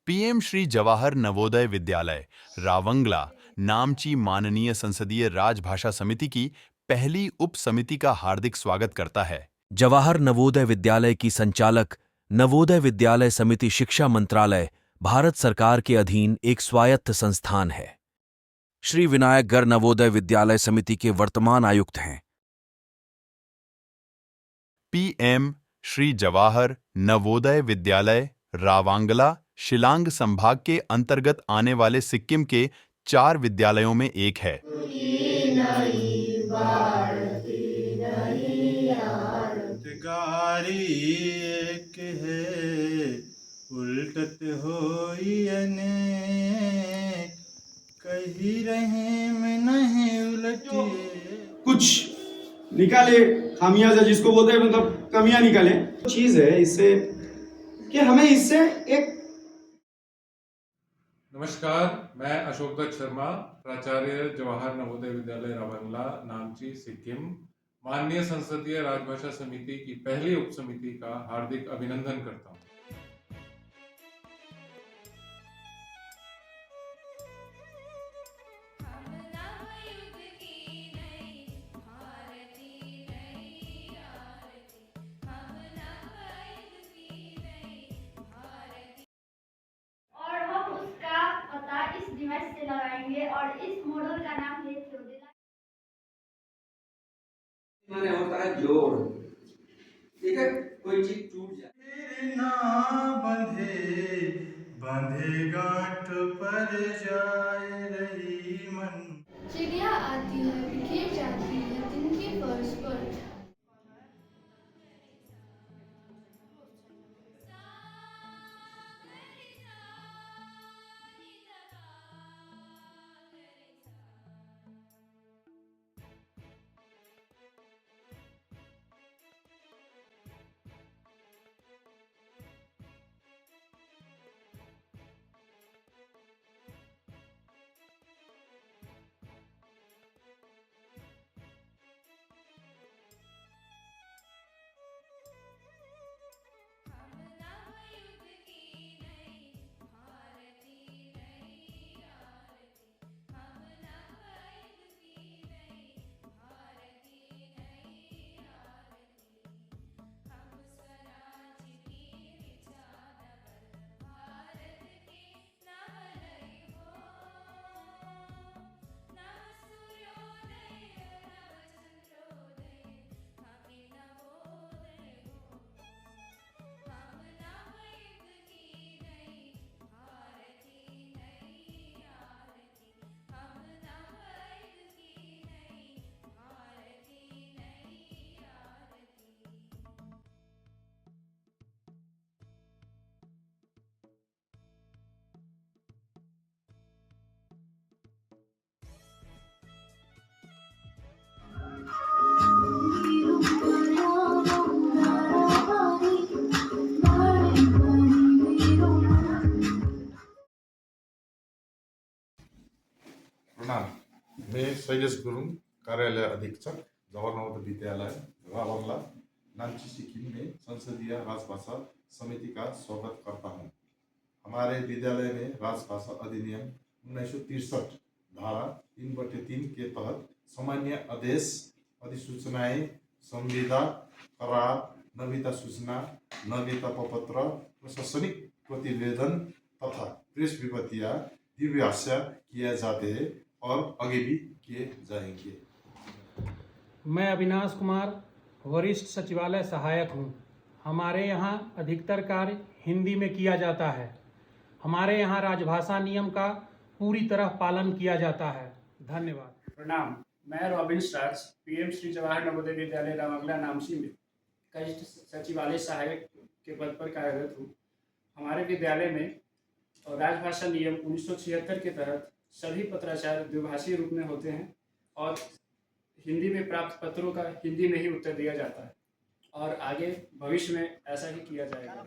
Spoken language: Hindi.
पीएम श्री जवाहर नवोदय विद्यालय रावंगला नामची माननीय संसदीय राजभाषा समिति की पहली उप समिति का हार्दिक स्वागत करता है। जवाहर नवोदय विद्यालय की संचालक नवोदय विद्यालय समिति शिक्षा मंत्रालय भारत सरकार के अधीन एक स्वायत्त संस्थान है। श्री विनायक गर नवोदय विद्यालय समिति के वर्तमान आयुक्त हैं। पीएम श्री जवाहर नवोदय विद्यालय रावांगला शिलांग संभाग के अंतर्गत आने वाले सिक्किम के 4 विद्यालयों में एक है। गारी एक है उल्टत होई अनेक, कही रहे में नहीं उलटी। कुछ निकाले खामियाजा जिसको बोलते हैं, मतलब कमियां निकाले चीज है इससे कि हमें इससे एक। नमस्कार, मैं अशोक दत्त शर्मा, प्राचार्य जवाहर नवोदय विद्यालय रावंगला नामची सिक्किम माननीय संसदीय राजभाषा समिति की पहली उप समिति का हार्दिक अभिनंदन करता हूं। और हम उसका पता इस डिवाइस से लगाएंगे और इस मॉडल का नाम है थियोडेला। माने होता है जोड़, ठीक है, कोई चीज टूट जाए ना बंधे बंधे गांठ पर जाए रही मन। चिड़िया आती है बिखेर जाती है दिन के फर्श पर। प्रणाम, मैं शैलेश गुरुङ, कार्यालय अधीक्षक जवाहर नवोदय विद्यालय रावंगला नामची सिक्किम में संसदीय राजभाषा समिति का स्वागत करता हूँ। हमारे विद्यालय में राजभाषा अधिनियम 1963 धारा 3/3 के तहत सामान्य आदेश, अधिसूचनाएं, संविदा, करार, नवीनता सूचना, नवीनता प्रपत्र, प्रशासनिक प्रतिवेदन तथा प्रेस विज्ञप्तियां द्विभाषा किए जाते हैं और आगे भी किए जाएंगे। मैं अविनाश कुमार, वरिष्ठ सचिवालय सहायक हूँ। हमारे यहाँ अधिकतर कार्य हिंदी में किया जाता है। हमारे यहाँ राजभाषा नियम का पूरी तरह पालन किया जाता है। धन्यवाद। प्रणाम, मैं robin stars, PM Shri Jawahar Navodaya Vidyalaya Ravangla नामची में कनिष्ठ सचिवालय सहायक के पद पर कार्यरत हूँ। हमारे विद्यालय में राजभाषा नियम 1976 के तहत सभी पत्राचार द्विभाषीय रूप में होते हैं और हिंदी में प्राप्त पत्रों का हिंदी में ही उत्तर दिया जाता है और आगे भविष्य में ऐसा ही किया जाएगा।